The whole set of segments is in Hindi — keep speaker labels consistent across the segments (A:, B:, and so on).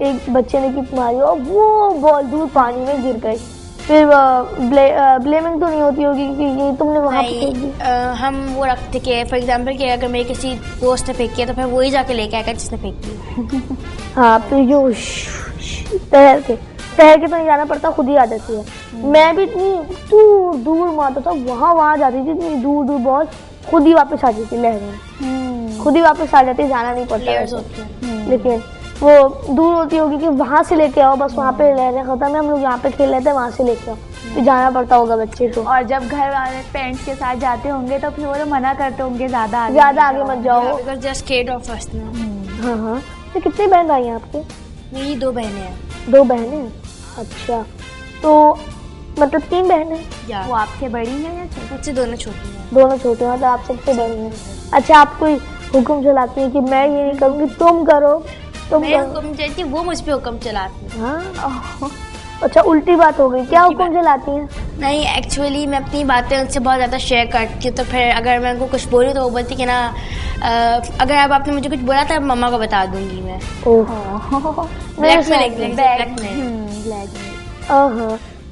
A: एक बच्चे ने किक मारी और वो बॉल दूर पानी में गिर गई, फिर ब्लेमिंग तो नहीं होती होगी कि ये तुमने वहाँ पे फेंक दी?
B: हम वो रखते कि फॉर एग्जांपल कि अगर मेरे किसी दोस्त ने फेंक किया तो फिर वही जाके लेके आएगा जिसने फेंक किया।
A: हाँ, तो यो तैर के तो नहीं जाना पड़ता, खुद ही आ जाती है। मैं भी इतनी दूर दूर मारता था, वहाँ जाती थी, इतनी दूर दूर बॉल खुद ही वापस आ जाती लहर में, खुद ही वापस आ जाती, जाना नहीं पड़ता। लेकिन वो दूर होती होगी कि वहाँ से लेके आओ, बस वहाँ पे लहरें खत्म है, हम लोग यहाँ पे खेल रहे थे, वहाँ से लेके आओ, फिर जाना पड़ता होगा बच्चे को।
C: और जब घर वाले पेरेंट्स के साथ जाते होंगे तो फिर वो लोग मना करते होंगे ज़्यादा
A: आगे मत जाओ,
B: because they are scared of us now.
A: हाँ। तो कितनी बहन भाई हैं आपके?
B: मेरी 2 बहनें हैं।
A: 2 बहनें? अच्छा, तो मतलब 3 बहनें।
C: वो आपसे बड़ी हैं या छोटी?
B: मुझसे दोनों छोटी हैं।
A: दोनों छोटे हैं, तो आप सबसे बड़ी हैं। अच्छा, आप कोई हुक्म चलाती है कि मैं ये नहीं करूँगी, तुम करो,
B: मैं हुक्म चलाती, वो मुझ पे हुक्म चलाती है।
A: हाँ। अच्छा, उल्टी बात हो गई, क्या हुक्म चलाती हैं?
B: नहीं, एक्चुअली मैं अपनी बातें उनसे बहुत ज़्यादा शेयर करती हूँ, तो फिर अगर मैं उनको कुछ बोलूँ तो वो बोलती कि ना अगर अब आपने मुझे कुछ बोला था मम्मा को बता दूंगी मैं।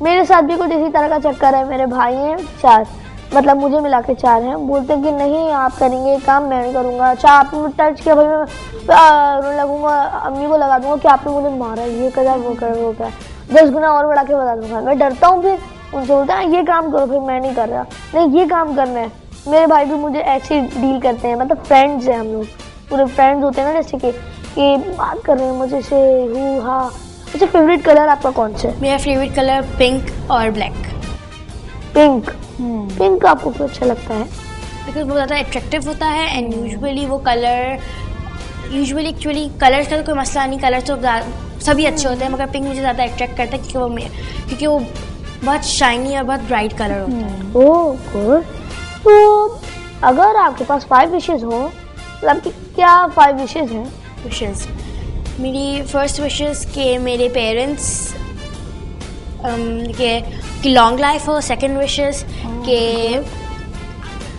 A: मेरे साथ भी कुछ इसी तरह का चक्कर है। मेरे भाई हैं 4, मतलब मुझे मिला के 4 हैं। बोलते हैं कि नहीं आप करेंगे काम, मैं नहीं करूँगा। अच्छा, आपने टच किया भाई, मैं रोने लगूंगा, अम्मी को लगा दूंगा कि आपने मुझे मारा, ये करा वो करा 10 गुना और बढ़ा के बता दूंगा। मैं डरता हूँ, फिर उनसे बोलता है ये काम करो, फिर मैं नहीं कर रहा, नहीं ये काम करना है। मेरे भाई भी मुझे ऐसे डील करते हैं, मतलब फ्रेंड्स हैं हम लोग, पूरे फ्रेंड्स होते हैं ना, जैसे कि बात कर रहे हैं मुझे से हु हा। अच्छा, फेवरेट कलर आपका कौन सा है?
B: मेरा फेवरेट कलर पिंक और ब्लैक।
A: पिंक आपको क्यों अच्छा लगता है?
B: बिकॉज वो ज़्यादा अट्रैक्टिव होता है एंड यूजुअली वो कलर एक्चुअली कलर्स का तो कोई मसला नहीं, कलर तो सभी अच्छे होते हैं, मगर पिंक मुझे ज़्यादा अट्रैक्ट करता है क्योंकि वो बहुत शाइनी और बहुत ब्राइट कलर होता है।
A: Oh good. तो अगर आपके पास 5 विशेज़ हो, मतलब कि क्या 5 विशेज़ हैं?
B: विशेज़, मेरी फर्स्ट विशेज़ के मेरे पेरेंट्स कि लॉन्ग लाइफ हो। सेकंड विशेज़ के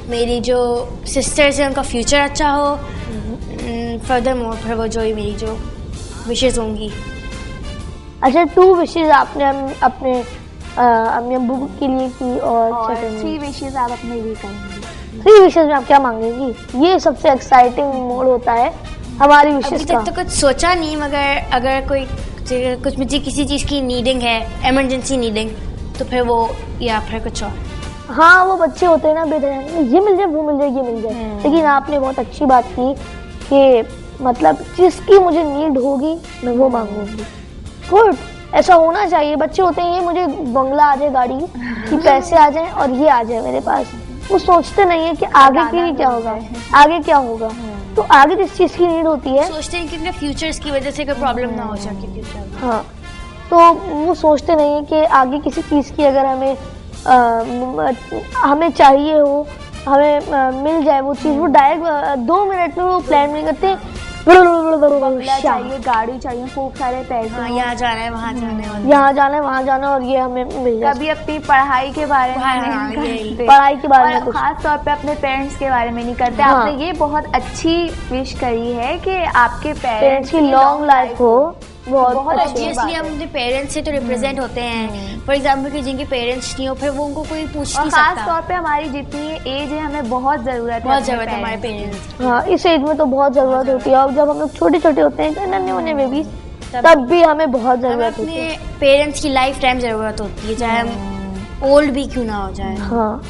B: मेरी जो सिस्टर्स हैं उनका फ्यूचर अच्छा हो। फर्दर मोर फिर वो जो ही मेरी जो विशेज़ होंगी।
A: अच्छा, 2 विशेज़ आपने अपने अम्मी अब्बू के लिए की और
C: 3 विशेज़ आप अपने लिए करेंगी।
A: 3 विशेज़ में आप क्या मांगेंगी? ये सबसे एक्साइटिंग मोड होता है हमारी विशेज़ का।
B: अभी तक तो कुछ सोचा नहीं, मगर अगर कुछ मुझे किसी चीज़ की नीडिंग है, इमरजेंसी नीडिंग, तो फिर वो या फिर कुछ और।
A: हाँ, वो बच्चे होते हैं ना बेधड़क, ये मिल जाए वो मिल जाए ये मिल जाए। लेकिन आपने बहुत अच्छी बात की कि मतलब जिसकी मुझे नीड होगी मैं वो मांगूंगी। गुड, ऐसा होना चाहिए। बच्चे होते हैं ये मुझे बंगला आ जाए, गाड़ी कि पैसे आ जाएं और ये आ जाए मेरे पास, वो सोचते नहीं है कि आगे के लिए क्या होगा, आगे क्या होगा। तो आगे जिस चीज़ की नीड होती है
B: सोचते हैं कि अपने फ्यूचर्स की वजह से कोई प्रॉब्लम ना हो सके फ्यूचर।
A: हाँ, तो वो सोचते नहीं है कि आगे किसी चीज़ की अगर हमें चाहिए हो, हमें मिल जाए वो चीज़, वो डायरेक्ट 2 मिनट में वो प्लान नहीं करते।
C: चाहिए, गाड़ी चाहिए, खूब सारे पैसे,
B: हाँ, यहाँ जाना है वहाँ जाना है,
A: यहाँ जाना है वहाँ जाना, और ये हमें मिल जाए।
C: कभी अपनी पढ़ाई के बारे में नहीं करते,
A: पढ़ाई के बारे में,
C: खास तौर पे अपने पेरेंट्स के बारे में नहीं करते।
A: हाँ।
C: आपने ये बहुत अच्छी विश करी है कि आपके पेरेंट्स
A: की लॉन्ग लाइफ हो। बहुत
B: ऑब्वियसली हम अपने पेरेंट्स से तो रिप्रेजेंट होते हैं। फॉर एग्जांपल कि जिनके पेरेंट्स नहीं हो, फिर वो उनको कोई पूछ नहीं सकता।
C: खास तौर पे हमारी जितनी एज है, हमें बहुत ज़रूरत है
B: हमारे पेरेंट्स।
A: हाँ, इस एज में तो बहुत ज़रूरत होती है। और जब हम लोग छोटे छोटे होते हैं, नन्हे मुन्ने बेबीज, तब भी हमें बहुत ज़रूरत होती है।
B: पेरेंट्स की लाइफ टाइम ज़रूरत होती है, चाहे हम ओल्ड भी क्यों ना हो जाए।
A: हाँ,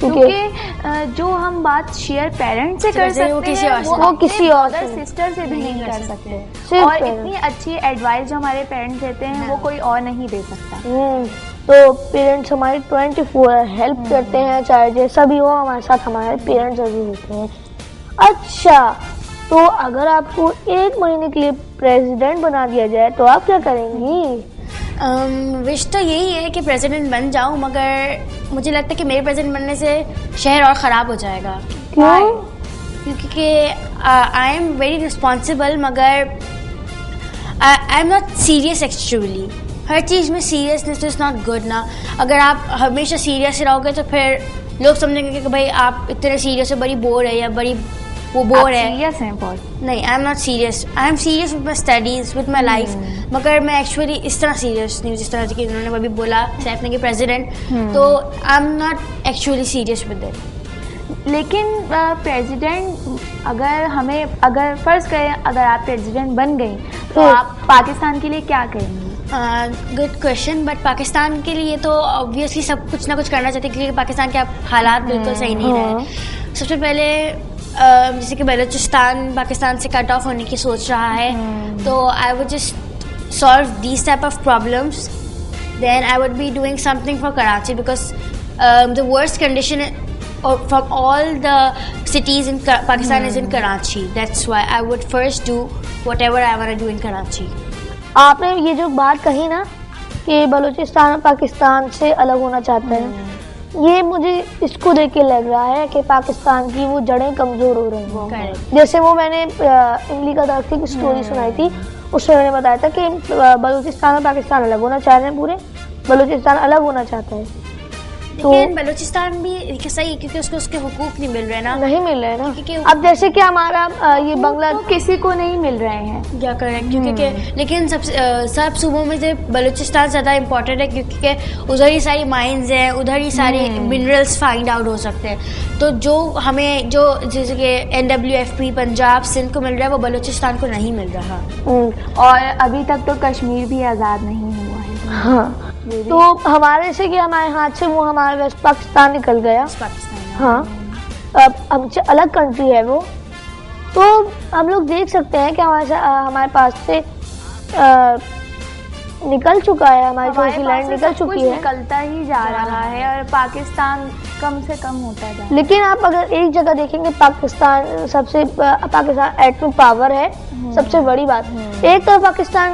C: क्योंकि जो हम बात शेयर पेरेंट्स से कर सकते हैं,
A: वो किसी और
C: सिस्टर से भी नहीं कर सकते। और इतनी अच्छी एडवाइस जो हमारे पेरेंट्स देते हैं वो कोई और नहीं दे सकता।
A: तो पेरेंट्स हमारी 24 हेल्प करते हैं, चाहे जैसा भी हो हमारे साथ हमारे पेरेंट्स जरूर होते हैं। अच्छा, तो अगर आपको 1 महीने के लिए प्रेसिडेंट बना दिया जाए तो आप क्या करेंगी?
B: विश तो यही है कि प्रेसिडेंट बन जाऊं, मगर मुझे लगता है कि मेरे प्रेसिडेंट बनने से शहर और ख़राब हो जाएगा।
A: क्यों?
B: क्योंकि आई एम वेरी रिस्पॉन्सिबल, मगर I am not serious actually. हर चीज़ में सीरियसनेस इज़ नॉट गुड ना। अगर आप हमेशा सीरियस रहोगे तो फिर लोग समझेंगे कि भाई आप इतने सीरियस हो, बड़ी बोर है या बड़ी वो बोर है।
C: सीरियस हैं बहुत?
B: नहीं, आई am not serious, I am serious with my studies, with my life, मगर मैं एक्चुअली इस तरह सीरियस नहीं हूँ जिस तरह कि उन्होंने अभी बोला सैफ ने कि प्रेसिडेंट, तो आई am not actually serious with it.
C: लेकिन प्रेसिडेंट अगर फर्ज करें अगर आप प्रेसिडेंट बन गई तो आप पाकिस्तान के लिए क्या करेंगी?
B: गुड क्वेश्चन, बट पाकिस्तान के लिए तो ऑब्वियसली सब कुछ ना कुछ करना चाहते हैं क्योंकि पाकिस्तान के हालात बिल्कुल सही नहीं रहे। सबसे पहले जैसे कि बलूचिस्तान पाकिस्तान से कट ऑफ होने की सोच रहा है, तो I would just solve these type of problems, then I would be doing something for Karachi because the worst condition from all the cities in Pakistan is in Karachi. That's why I would first do whatever I want to do in Karachi.
A: आपने ये जो बात कही ना कि बलूचिस्तान पाकिस्तान से अलग होना चाहता है, ये मुझे इसको देख के लग रहा है कि पाकिस्तान की वो जड़ें कमज़ोर हो रही हैं। जैसे वो मैंने इमली का दरख्त की स्टोरी सुनाई थी, उसमें मैंने बताया था कि बलूचिस्तान और पाकिस्तान अलग होना चाह रहे हैं, पूरे बलूचिस्तान अलग होना चाहता है।
B: लेकिन बलूचिस्तान भी सही है क्योंकि उसको उसके हुकूक नहीं मिल रहे ना,
A: नहीं मिल रहे ना। अब जैसे कि हमारा ये बंगला
C: तो किसी को नहीं मिल रहे हैं,
B: क्या करें क्योंकि लेकिन सब सूबों में से बलूचिस्तान ज़्यादा इम्पोर्टेंट है क्योंकि उधर ही सारी माइंस हैं, उधर ही सारे मिनरल्स फाइंड आउट हो सकते हैं। तो जो हमें जो जैसे कि NWFP पंजाब सिंध को मिल रहा है वो बलूचिस्तान को नहीं मिल रहा,
C: और अभी तक तो कश्मीर भी आज़ाद नहीं हुआ है।
A: हाँ, तो हमारे से कि हमारे हाथ से वो हमारा वेस्ट पाकिस्तान निकल गया।
B: पाकिस्तान,
A: हाँ, अब हमसे अलग कंट्री है वो, तो हम लोग देख सकते हैं कि हमारे पास से निकल चुका है, हमारी थोड़ी सी लैंड निकल चुकी है,
C: निकलता ही जा रहा है और पाकिस्तान कम से कम होता जा रहा है।
A: लेकिन आप अगर एक जगह देखेंगे पाकिस्तान एटमी पावर है, सबसे बड़ी बात, एक तरफ पाकिस्तान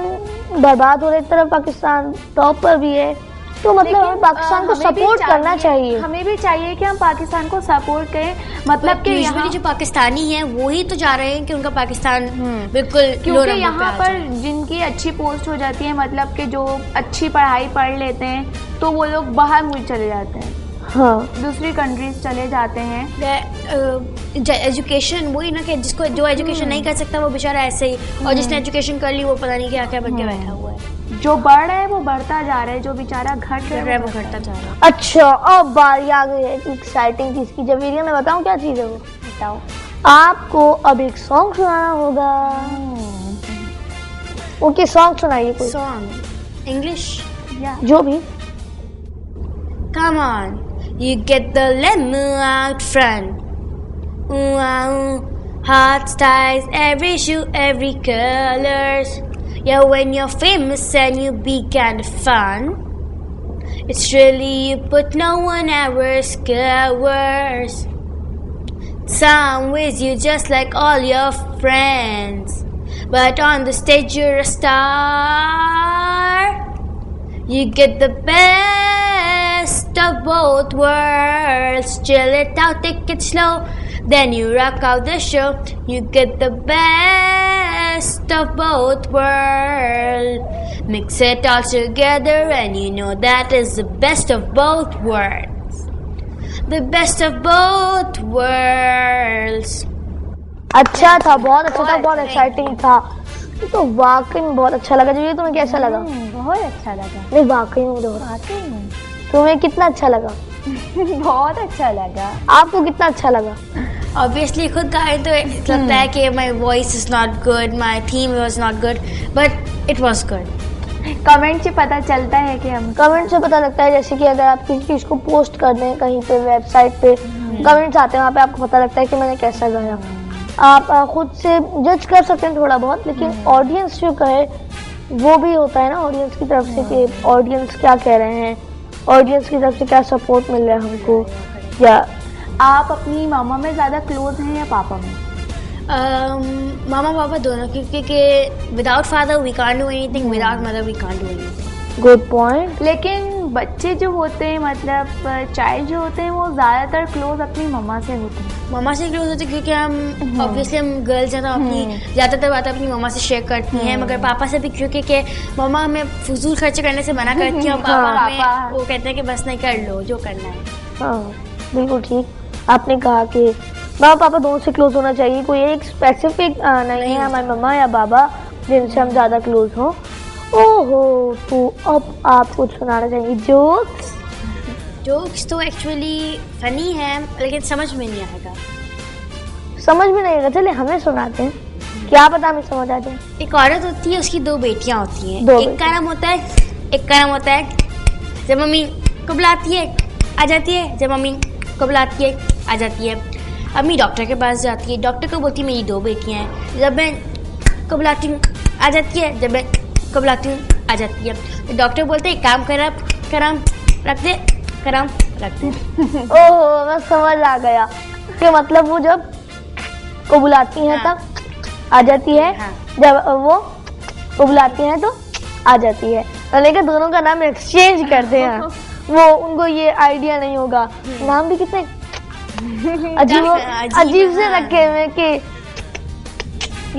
A: बर्बाद हो रहा है, एक तरफ पाकिस्तान टॉप पर भी है, तो मतलब हमें पाकिस्तान को सपोर्ट करना चाहिए।
C: हमें भी चाहिए कि हम पाकिस्तान को सपोर्ट करें, मतलब कि
B: यूजुअली जो पाकिस्तानी हैं वो ही तो जा रहे हैं कि उनका पाकिस्तान बिल्कुल,
C: क्योंकि यहाँ पर जिनकी अच्छी पोस्ट हो जाती है, मतलब कि जो अच्छी पढ़ाई पढ़ लेते हैं, तो वो लोग बाहर मुल्क चले जाते हैं,
A: हाँ,
C: दूसरी कंट्रीज चले जाते हैं।
B: एजुकेशन वही ना कि जिसको जो एजुकेशन नहीं कर सकता वो बेचारा ऐसे ही, और जिसने एजुकेशन कर ली वो पता नहीं क्या क्या बन के बैठा हुआ है।
C: जो बढ़ रहा है वो बढ़ता जा रहा है, जो बेचारा घट रहा है वो घटता जा रहा है।
A: अच्छा, अब बारी आ गई है एक्साइटिंग चीज की। जवेरिया, मैं बताऊं क्या चीज है वो?
C: बताओ।
A: आपको अब एक सॉन्ग सुनाना होगा। ओके, सॉन्ग सुनाइए कोई।
B: सॉन्ग इंग्लिश
C: या
A: जो भी।
B: Come on, you get the limo out front. Hot styles, every shoe, every colors. Yeah, when you're famous and you be kind of fun. It's really you, but no one ever scores. Some ways you just like all your friends, but on the stage you're a star. You get the best of both worlds. Chill it out, take it slow, then you rock out the show. You get the best of both worlds. Mix it all together and you know that is the best of both worlds. The best of both worlds.
A: अच्छा था, बहुत अच्छा था, बहुत एक्साइटिंग था, तो वाकई में बहुत अच्छा लगा। जब ये तुम्हें कैसा लगा?
C: बहुत अच्छा लगा।
A: नहीं, वाकई में मुझे
C: वाकई में
A: तुम्हें कितना अच्छा लगा?
C: बहुत अच्छा लगा।
A: आपको कितना अच्छा लगा?
B: Obviously खुद गाए तो लगता है कि my voice is not good, my theme was not good, but it was good.
C: Comment से पता चलता है कि हम
A: कमेंट से पता लगता है, जैसे कि अगर आप किसी चीज़ को पोस्ट कर दें कहीं पे वेबसाइट पे, कमेंट्स आते हैं, वहाँ पे आपको पता लगता है कि मैंने कैसा गाया। आप खुद से जज कर सकते हैं थोड़ा बहुत, लेकिन ऑडियंस जो कहे वो भी होता है ना ऑडियंस की तरफ से कि ऑडियंस क्या कह रहे हैं, ऑडियंस की तरफ से क्या सपोर्ट मिल रहा है हमको। या
C: आप अपनी मामा में ज़्यादा क्लोज हैं या पापा में?
B: मामा पापा दोनों, क्योंकि without father we can't do anything, without mother we can't do anything.
A: Good point.
C: लेकिन बच्चे जो होते हैं, मतलब चाइल्ड जो होते हैं, वो ज़्यादातर क्लोज अपनी मम्मा से होते हैं।
B: मम्मा से क्लोज होते हैं क्योंकि हम ऑब्वियसली हम गर्ल्स हैं तो अपनी ज़्यादातर बातें अपनी मम्मा से शेयर करती हैं, मगर पापा से भी क्योंकि कि मम्मा हमें फजूल खर्चे करने से मना करती है और पापा हमें वो कहते हैं कि बस नहीं, कर लो जो करना है।
A: हाँ, बिल्कुल ठीक। आपने कहा कि माँ पापा दोनों से क्लोज होना चाहिए, कोई एक स्पेसिफिक नहीं है हमारी मम्मा या बाबा जिनसे हम ज़्यादा क्लोज हों। ओहो, तो अब आप कुछ सुनाना चाहेंगे जोक्स?
B: जोक्स तो एक्चुअली फनी है लेकिन समझ में नहीं आएगा।
A: समझ में नहीं आएगा, चलिए हमें सुनाते हैं, क्या पता हमें समझ आ जाए।
B: एक औरत होती है, उसकी 2 बेटियां होती हैं।
A: दो
B: एक का नाम होता है जब मम्मी को बुलाती है आ जाती है, जब मम्मी को बुलाती है आ जाती है। अम्मी डॉक्टर के पास जाती है, डॉक्टर को बोलती है मेरी 2 बेटियां हैं, जब मैं को बुलाती हूँ आ जाती है, जब मैं को बुलाती हूँ आ जाती है। तो डॉक्टर बोलते हैं एक काम कराम रख दे।
A: ओहो, मैं समझ आ गया कि मतलब वो जब को बुलाती हैं
B: हाँ।
A: तब आ जाती है,
B: हाँ।
A: जब वो को बुलाती हैं तो आ जाती है। तो लेकिन दोनों का नाम एक्सचेंज करते हैं, वो उनको ये आइडिया नहीं होगा। नाम भी कितने अजीब से
B: हाँ।
A: रखे हुए कि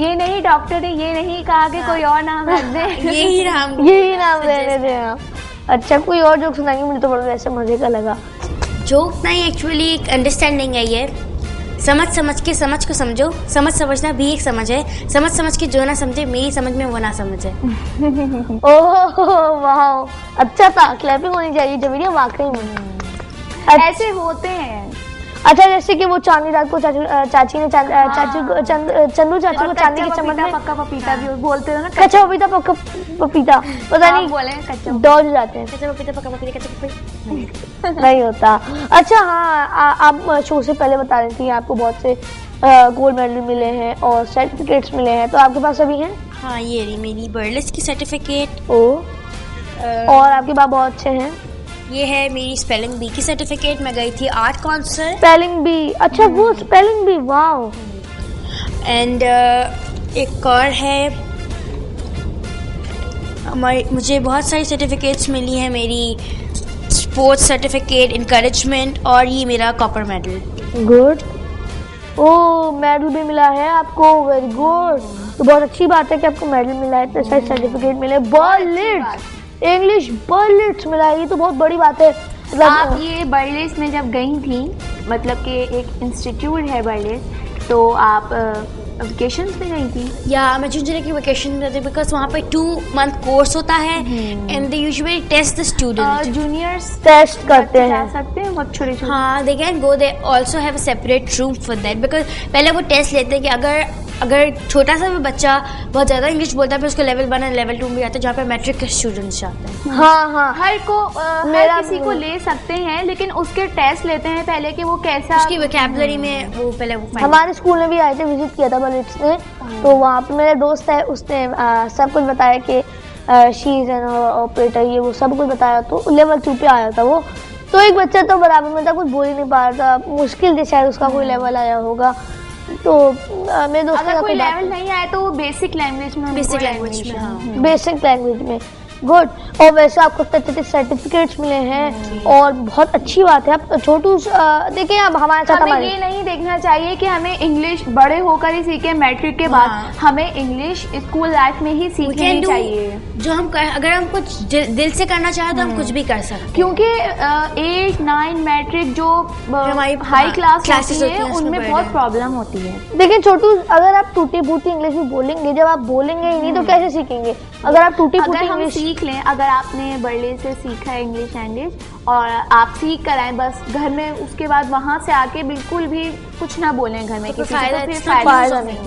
C: ये नहीं डॉक्टर ने ये नहीं कहा कि कोई और नाम रख दे।
B: यही नाम
A: रहने दें आप। अच्छा, कोई और जोक सुनाएंगे? मुझे तो बड़ा वैसे मजे का लगा।
B: जोक नहीं, एक्चुअली एक अंडरस्टैंडिंग है ये। समझ के समझ को समझो, समझना भी एक समझ है। समझ के जो ना समझे, मेरी समझ में वो ना समझे।
A: ओह वाह, अच्छा था, क्लैपिंग होनी चाहिए जब वीडियो वाकई में
C: ऐसे होते हैं।
A: अच्छा, जैसे कि वो चांदी रात को चाची ने चंदू चाची को चांदी के चम्मच में
C: पक्का पपीता भी बोलते हो ना,
A: कच्चा पपीता पक्का पपीता पता नहीं
C: बोले कच्चा
A: डॉज जाते हैं,
B: कच्चा पपीता पक्का पपीता कच्चा पपीता
A: नहीं होता। अच्छा हाँ, आप शो से पहले बता रही थी आपको बहुत से गोल्ड मेडल मिले हैं और सर्टिफिकेट्स मिले हैं, तो आपके पास अभी हैं?
B: हाँ, ये रही मेरी बर्लिस की सर्टिफिकेट।
A: और आपके पास बहुत अच्छे हैं।
B: ये है मेरी स्पेलिंग बी की सर्टिफिकेट। मैं गई थी आर्ट कॉन्सर्ट।
A: स्पेलिंग बी, अच्छा वो स्पेलिंग बी, वाओ।
B: एंड एक और है मुझे बहुत सारी सर्टिफिकेट्स मिली हैं। मेरी स्पोर्ट्स सर्टिफिकेट, इनकरेजमेंट और ये मेरा कॉपर मेडल।
A: गुड। ओ, मेडल भी मिला है आपको, वेरी गुड। तो बहुत अच्छी बात है कि आपको मेडल मिला है, इतने सारे सर्टिफिकेट मिले। बर्लिट्स इंग्लिश बर्लिट्स मिला है, ये तो बहुत बड़ी बात है।
C: आप ये बर्लिस में जब गई थी, मतलब कि एक इंस्टीट्यूट है बर्लिस, तो आप वेकेशंस में गई थी?
B: या मैं जून जुलाई की वेकेशन में जाती हूँ, बिकॉज वहाँ पे 2 मंथ कोर्स होता है and they usually test the student.
C: Juniors
A: test करते
C: जा
A: हैं।
C: सकते हैं बहुत छोटे छोटे।
B: हाँ, they can go, they also have a separate room for that, because पहले वो टेस्ट लेते हैं कि अगर छोटा सा भी बच्चा बहुत ज़्यादा इंग्लिश बोलता है, फिर उसको लेवल 1 और लेवल 2 में जाता है, जहाँ पे मैट्रिक के स्टूडेंट्स जाते हैं।
A: हाँ हाँ,
C: हर किसी को ले सकते हैं, लेकिन उसके टेस्ट लेते हैं पहले कि वो कैसा
B: उसकी वोकैबुलरी में वो पहले वो find
A: हमारे स्कूल में भी आए थे, विजिट किया था बर्लिट्स ने, तो वहाँ पे मेरा दोस्त है, उसने सब कुछ बताया कि शी इज एन ऑपरेटर, ये वो सब कुछ बताया। तो लेवल 2 पे आया था वो, तो एक बच्चा तो बराबर में था, कुछ बोल ही नहीं पा रहा था, मुश्किल से शायद उसका कोई लेवल आया होगा। तो मेरे दोस्त
C: अगर कोई लेवल नहीं आए तो वो बेसिक लैंग्वेज में,
B: बेसिक लैंग्वेज में, हाँ।
A: बेसिक लैंग्वेज में। गुड। और वैसे आपको अच्छे सर्टिफिकेट्स मिले हैं और बहुत अच्छी बात है। आप छोटू देखिए, अब हमारे साथ
C: हमें ये नहीं देखना चाहिए कि हमें इंग्लिश बड़े होकर ही सीखे, मैट्रिक के बाद हमें इंग्लिश स्कूल लाइफ में ही सीखनी चाहिए।
B: जो हम अगर हम कुछ दिल से करना चाहें तो हम कुछ भी कर सकते हैं,
C: क्योंकि 8, 9 मैट्रिक जो हाई क्लास होती है उनमें बहुत प्रॉब्लम होती है।
A: देखिए छोटू, अगर आप टूटी फूटी इंग्लिश भी बोलेंगे, जब आप बोलेंगे ही नहीं तो कैसे सीखेंगे? अगर आप टूटी फूटी इंग्लिश
C: सीख लें, अगर आपने बर्ले से सीखा है इंग्लिश लैंग्वेज और आप सीख कर आए बस घर में, उसके बाद वहाँ से आके बिल्कुल भी कुछ ना बोलें घर में, किसी को फिर फायदा नहीं।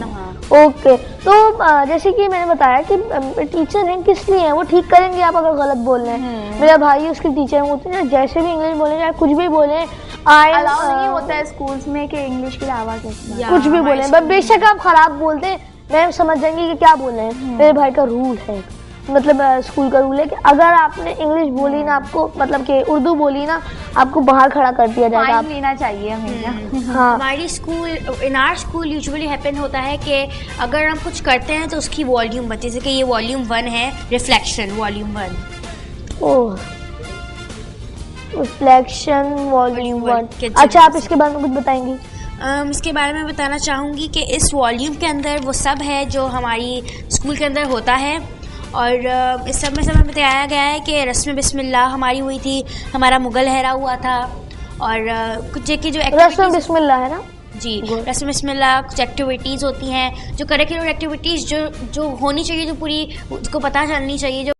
A: ओके, तो जैसे कि मैंने बताया कि टीचर हैं, किस लिए हैं? वो ठीक करेंगे आप अगर गलत बोल रहे हैं। मेरा भाई उसके टीचर होते हैं, जैसे भी इंग्लिश बोले चाहे कुछ भी बोले,
C: अलाउ नहीं होता है स्कूल्स में कि इंग्लिश के अलावा
A: कुछ भी बोले। बेशक आप खराब बोलते हैं, मैं समझ जाएंगी कि क्या बोल रहे हैं। मेरे भाई का रूल है, मतलब स्कूल का रूल है कि अगर आपने इंग्लिश बोली ना, आपको मतलब कि उर्दू बोली ना, आपको बाहर खड़ा कर दिया जाएगा। आप
C: लेना चाहिए हमें।
A: हाँ,
B: हमारी school, in our school usually happen होता है कि अगर हम कुछ करते हैं तो उसकी वॉल्यूम बनती है, जैसे कि ये वॉल्यूम 1 है, रिफ्लेक्शन वॉल्यूम 1।
A: ओह, रिफ्लेक्शन वॉल्यूम 1। अच्छा, आप इसके बारे में कुछ बताएंगी?
B: इसके बारे में बताना चाहूँगी कि इस वॉल्यूम के अंदर वो सब है जो हमारी स्कूल के अंदर होता है, और इस सब में समय बताया गया है कि रस्म बिस्मिल्लाह हमारी हुई थी, हमारा मुगल लहरा हुआ था, और कुछ की जो
A: रस्म बिस्मिल्लाह है ना,
B: जी, रस्म बिस्मिल्लाह, कुछ एक्टिविटीज़ होती हैं जो करिकुलर एक्टिविटीज़ जो होनी चाहिए, जो पूरी उसको पता चलनी चाहिए, जो